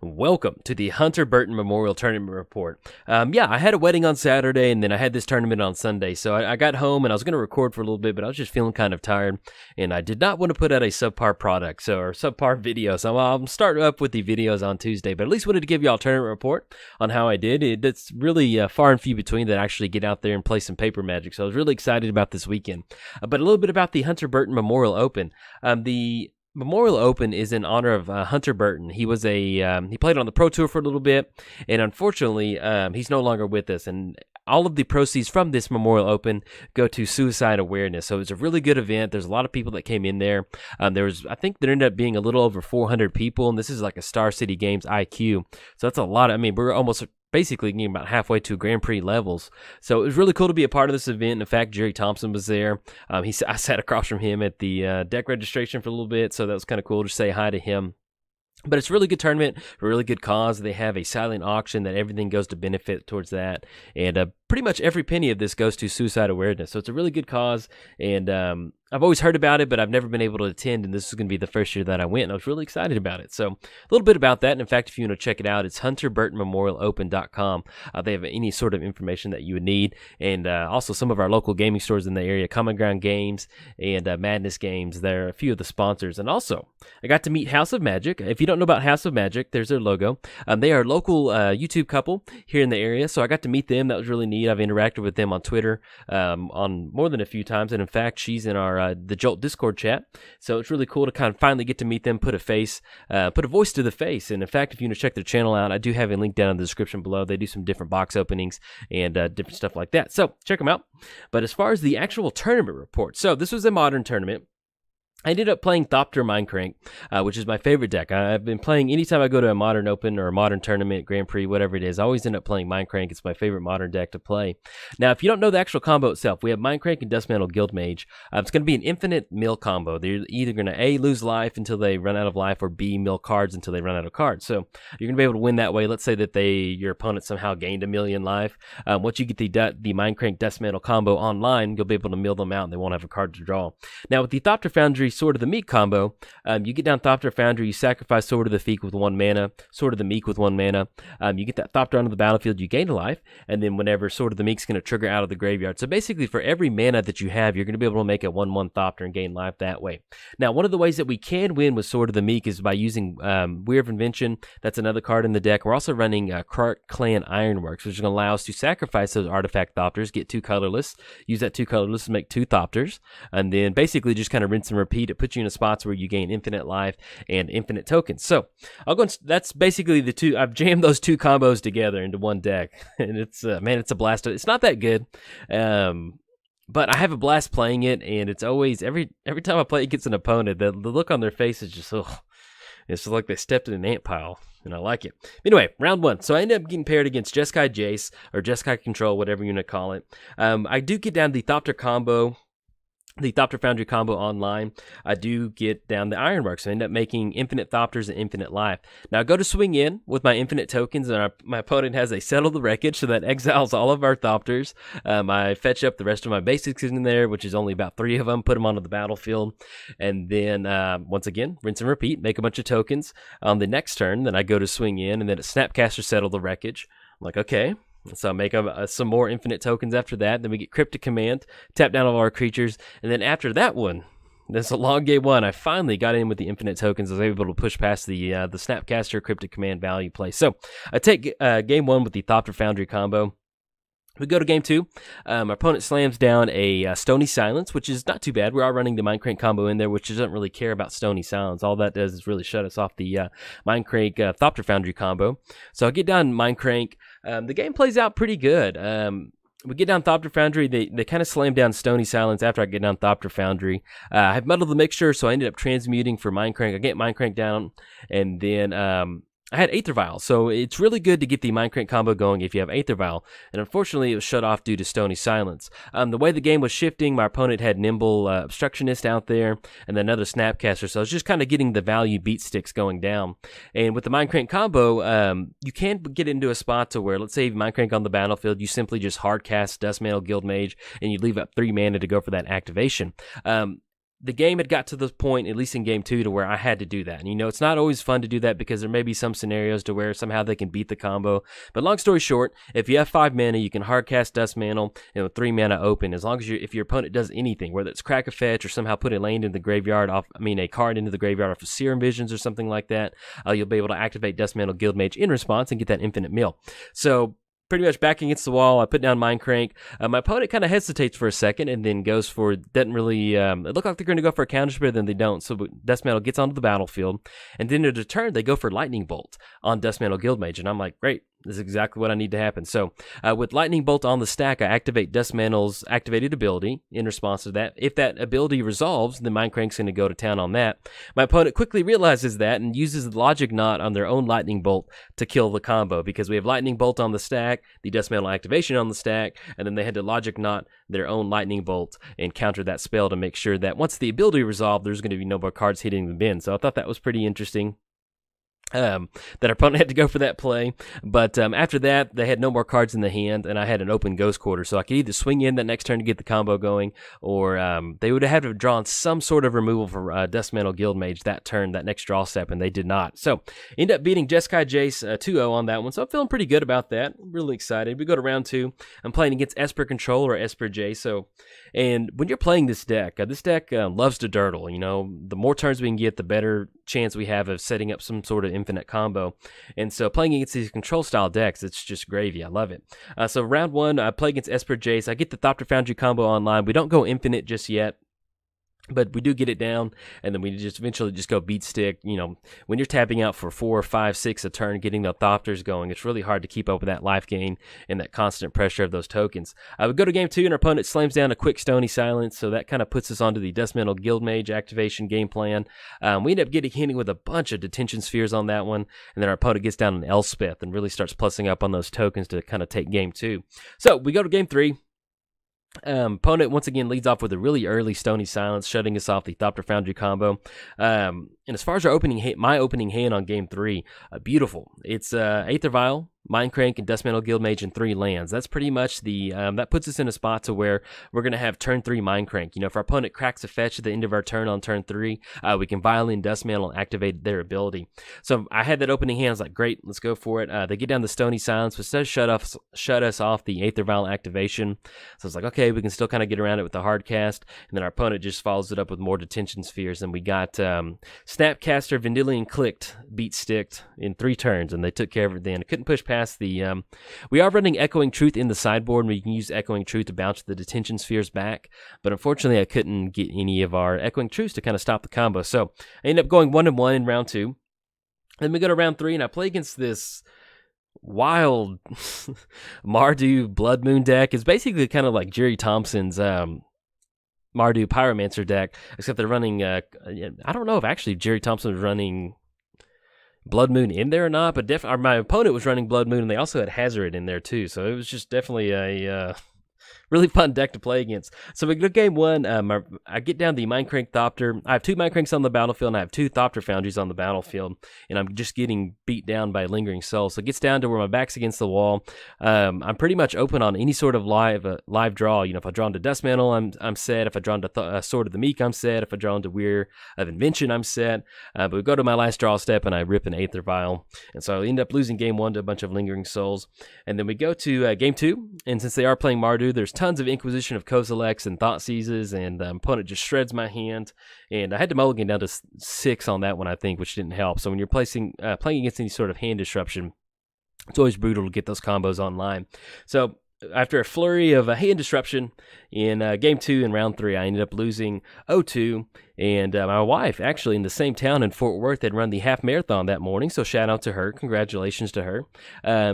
Welcome to the Hunter Burton Memorial Tournament Report. I had a wedding on Saturday, and then I had this tournament on Sunday. So I got home, and I was going to record for a little bit, but I was just feeling kind of tired, and I did not want to put out a subpar product, or subpar video. So I'm starting up with the videos on Tuesday, but at least wanted to give you all a tournament report on how I did. It's really far and few between that I actually get out there and play some paper Magic, so I was really excited about this weekend. But a little bit about the Hunter Burton Memorial Open. The Memorial Open is in honor of Hunter Burton. He was he played on the Pro Tour for a little bit, and unfortunately, he's no longer with us. And all of the proceeds from this Memorial Open go to suicide awareness. So it was a really good event. There's a lot of people that came in there. I think there ended up being a little over 400 people, and this is like a Star City Games IQ. So that's a lot. I mean, we're almost basically getting about halfway to Grand Prix levels. So it was really cool to be a part of this event. In fact, Jerry Thompson was there. I sat across from him at the deck registration for a little bit, so that was kind of cool to say hi to him. But it's a really good tournament, a really good cause. They have a silent auction that everything goes to benefit towards that. And pretty much every penny of this goes to suicide awareness. So it's a really good cause. And I've always heard about it, but I've never been able to attend. And this is going to be the first year that I went. And I was really excited about it. So a little bit about that. And in fact, if you want to check it out, it's HunterBurtonMemorialOpen.com. They have any sort of information that you would need. And also some of our local gaming stores in the area, Common Ground Games and Madness Games. They're a few of the sponsors. And also, I got to meet House of Magic. If you don't know about House of Magic, there's their logo. They are a local YouTube couple here in the area. So I got to meet them. That was really neat. I've interacted with them on Twitter on more than a few times. And in fact, she's in our the Jolt Discord chat. So it's really cool to kind of finally get to meet them, put a voice to the face. And in fact, if you want to check their channel out, I do have a link down in the description below. They do some different box openings and different stuff like that. So check them out. But as far as the actual tournament report, so this was a modern tournament. I ended up playing Thopter Mindcrank, which is my favorite deck. I've been playing anytime I go to a modern open or a modern tournament, Grand Prix, whatever it is. I always end up playing Mindcrank. It's my favorite modern deck to play. Now, if you don't know the actual combo itself, we have Mindcrank and Dustmantle Guildmage. It's going to be an infinite mill combo. They're either going to A, lose life until they run out of life, or B, mill cards until they run out of cards. So you're going to be able to win that way. Let's say that your opponent somehow gained 1,000,000 life. Once you get the Mindcrank Dustmantle combo online, you'll be able to mill them out and they won't have a card to draw. Now, with the Thopter Foundry Sword of the Meek combo, you get down Thopter Foundry, you sacrifice Sword of the Feek with 1 mana, Sword of the Meek with 1 mana. You get that Thopter onto the battlefield, you gain a life, and then whenever Sword of the Meek's going to trigger out of the graveyard. So basically, for every mana that you have, you're going to be able to make a 1/1 Thopter and gain life that way. Now, one of the ways that we can win with Sword of the Meek is by using Weir of Invention. That's another card in the deck. We're also running Clark Clan Ironworks, which is going to allow us to sacrifice those artifact Thopters, get 2 colorless, use that 2 colorless to make 2 Thopters, and then basically just kind of rinse and repeat. It puts you in a spots where you gain infinite life and infinite tokens. So that's basically the two. I've jammed those 2 combos together into one deck, and it's it's a blast. It's not that good, but I have a blast playing it, and it's always every time I play against an opponent, the look on their face is just it's like they stepped in an ant pile, and I like it. Anyway, round 1. So I ended up getting paired against Jeskai Jace, or Jeskai Control, whatever you want to call it. I do get down the Thopter combo, the Thopter Foundry combo online. I do get down the Ironworks. So I end up making infinite Thopters and infinite life. Now I go to swing in with my infinite tokens, and my opponent has a Settle the Wreckage, so that exiles all of our Thopters. I fetch up the rest of my basics in there, which is only about 3 of them, put them onto the battlefield, and then once again, rinse and repeat, make a bunch of tokens. On the next turn, then I go to swing in, and then a Snapcaster Settle the Wreckage. I'm like, okay. So I make some more infinite tokens after that. Then we get Cryptic Command, tap down all our creatures. And then after that one, this a long game 1, I finally got in with the infinite tokens. I was able to push past the Snapcaster Cryptic Command value play. So I take game 1 with the Thopter Foundry combo. We go to game 2. Our opponent slams down a Stony Silence, which is not too bad. We're all running the Mindcrank combo in there, which doesn't really care about Stony Silence. All that does is really shut us off the Mindcrank Thopter Foundry combo. So I get down Mindcrank. The game plays out pretty good. We get down Thopter Foundry. They kind of slam down Stony Silence after I get down Thopter Foundry. I have Muddled the Mixture, so I ended up transmuting for Mindcrank. I get Mindcrank down, and then I had Aether Vial, so it's really good to get the Mindcrank combo going if you have Aether Vial, and unfortunately it was shut off due to Stony Silence. The way the game was shifting, my opponent had Nimble Obstructionist out there, and then another Snapcaster, so I was just kind of getting the value beat sticks going down. And with the Mindcrank combo, you can get into a spot to where, let's say you have Mindcrank on the battlefield, you simply just hard cast Dustmantle Guildmage, and you leave up 3 mana to go for that activation. the game had got to the point, at least in game 2, to where I had to do that. And, it's not always fun to do that because there may be some scenarios to where somehow they can beat the combo. But long story short, if you have 5 mana, you can hard cast Dust Mantle and with 3 mana open, as long as if your opponent does anything, whether it's crack a fetch or somehow put a land in the graveyard a card into the graveyard off of Serum Visions or something like that, you'll be able to activate Dust Mantle Guildmage in response and get that infinite mill. So pretty much back against the wall, I put down Mindcrank. My opponent kind of hesitates for a second and then goes for, doesn't really, it looked like they're going to go for a counter spell, then they don't. So Dust Mantle gets onto the battlefield, and then at a turn, they go for Lightning Bolt on Dust Mantle Guildmage, and I'm like, great. This is exactly what I need to happen. So with Lightning Bolt on the stack, I activate Dust Mantle's activated ability in response to that. If that ability resolves, then Mindcrank's going to go to town on that. My opponent quickly realizes that and uses the Logic Knot on their own Lightning Bolt to kill the combo, because we have Lightning Bolt on the stack, the Dust Mantle activation on the stack, and then they had to Logic Knot their own Lightning Bolt and counter that spell to make sure that once the ability resolved, there's going to be no more cards hitting the bin. So I thought that was pretty interesting. That our opponent had to go for that play, but after that they had no more cards in the hand, and I had an open Ghost Quarter, so I could either swing in that next turn to get the combo going, or they would have had to have drawn some sort of removal for Dust Mantle Guildmage that turn, that next draw step, and they did not. So end up beating Jeskai Jace 2-0 on that one, so I'm feeling pretty good about that. I'm really excited. We go to round 2. I'm playing against Esper Control or Esper J. And when you're playing this deck loves to dirtle. The more turns we can get, the better chance we have of setting up some sort of infinite combo. And so playing against these control style decks, it's just gravy. I love it. So round 1, I play against Esper Jace. I get the Thopter Foundry combo online. We don't go infinite just yet, but we do get it down, and then we just eventually just go beat stick. When you're tapping out for 4, 5, 6 a turn, getting the Thopters going, it's really hard to keep up with that life gain and that constant pressure of those tokens. We go to game 2, and our opponent slams down a quick Stony Silence, so that kind of puts us onto the Dust Mantle Guildmage activation game plan. We end up hitting with a bunch of Detention Spheres on that one, and then our opponent gets down an Elspeth and really starts plussing up on those tokens to kind of take game 2. So we go to game 3. Opponent once again leads off with a really early Stony Silence, shutting us off the Thopter Foundry combo. And as far as our my opening hand on game 3, beautiful. It's Aether Vial, Mindcrank, and Dust Mantle Guildmage in 3 lands. That's pretty much that puts us in a spot to where we're going to have turn 3 Mindcrank. If our opponent cracks a fetch at the end of our turn on turn 3, we can Violin Dust Mantle and activate their ability. So I had that opening hand. I was like, great, let's go for it. They get down the Stony Silence, but instead shut us off the Aether Vial activation. So it's like, okay, we can still kind of get around it with the hard cast, and then our opponent just follows it up with more Detention Spheres, and we got Snapcaster, Vendilion Clicked, beat sticked in 3 turns, and they took care of it then. I couldn't push past the we are running Echoing Truth in the sideboard, and we can use Echoing Truth to bounce the Detention Spheres back, but unfortunately I couldn't get any of our Echoing Truths to kind of stop the combo, so I ended up going 1-1 in round 2. Then we go to round 3, and I play against this wild Mardu Blood Moon deck. It's basically kind of like Jerry Thompson's Mardu Pyromancer deck, except they're running I don't know if actually Jerry Thompson was running Blood Moon in there or not, but my opponent was running Blood Moon, and they also had Hazard in there too, so it was just definitely a really fun deck to play against. So we go to game 1. I get down the Mindcrank Thopter. I have 2 Mindcranks on the battlefield, and I have 2 Thopter Foundries on the battlefield, and I'm just getting beat down by Lingering Soul. So it gets down to where my back's against the wall. I'm pretty much open on any sort of live draw. If I draw into Dust Mantle, I'm set. If I draw into Sword of the Meek, I'm set. If I draw into Weir of Invention, I'm set. But we go to my last draw step, and I rip an Aether Vial. And so I end up losing game 1 to a bunch of Lingering Souls. And then we go to game 2, and since they are playing Mardu, there's tons of Inquisition of Kozileks and Thought Seizes, and the opponent just shreds my hand, and I had to mulligan down to 6 on that one, I think, which didn't help. So when you're playing against any sort of hand disruption, it's always brutal to get those combos online. So after a flurry of hand disruption in game 2 and round 3, I ended up losing 0-2. And my wife, actually in the same town in Fort Worth, had run the half marathon that morning, so shout out to her. Congratulations to her.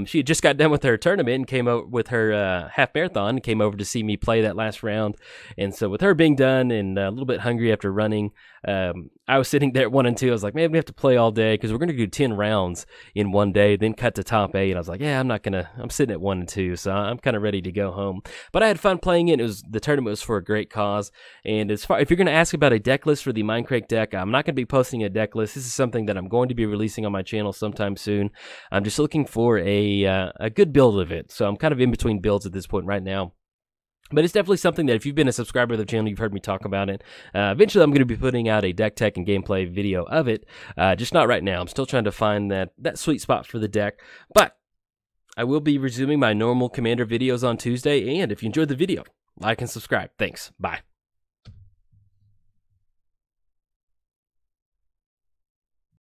She had just got done with her tournament and came over with her half marathon and came over to see me play that last round. And so with her being done and a little bit hungry after running, I was sitting there at 1 and 2. I was like, man, we have to play all day because we're going to do 10 rounds in one day, then cut to top 8. And I was like, yeah, I'm sitting at 1 and 2, so I'm kind of ready to go home. But I had fun playing it. The tournament was for a great cause. And if you're going to ask about a deck list for the Mindcrank deck, I'm not going to be posting a deck list. This is something that I'm going to be releasing on my channel sometime soon. I'm just looking for a good build of it. So I'm kind of in between builds at this point right now. But it's definitely something that if you've been a subscriber to the channel, you've heard me talk about it. Eventually, I'm going to be putting out a deck tech and gameplay video of it. Just not right now. I'm still trying to find that sweet spot for the deck. But I will be resuming my normal Commander videos on Tuesday. And if you enjoyed the video, like and subscribe. Thanks. Bye.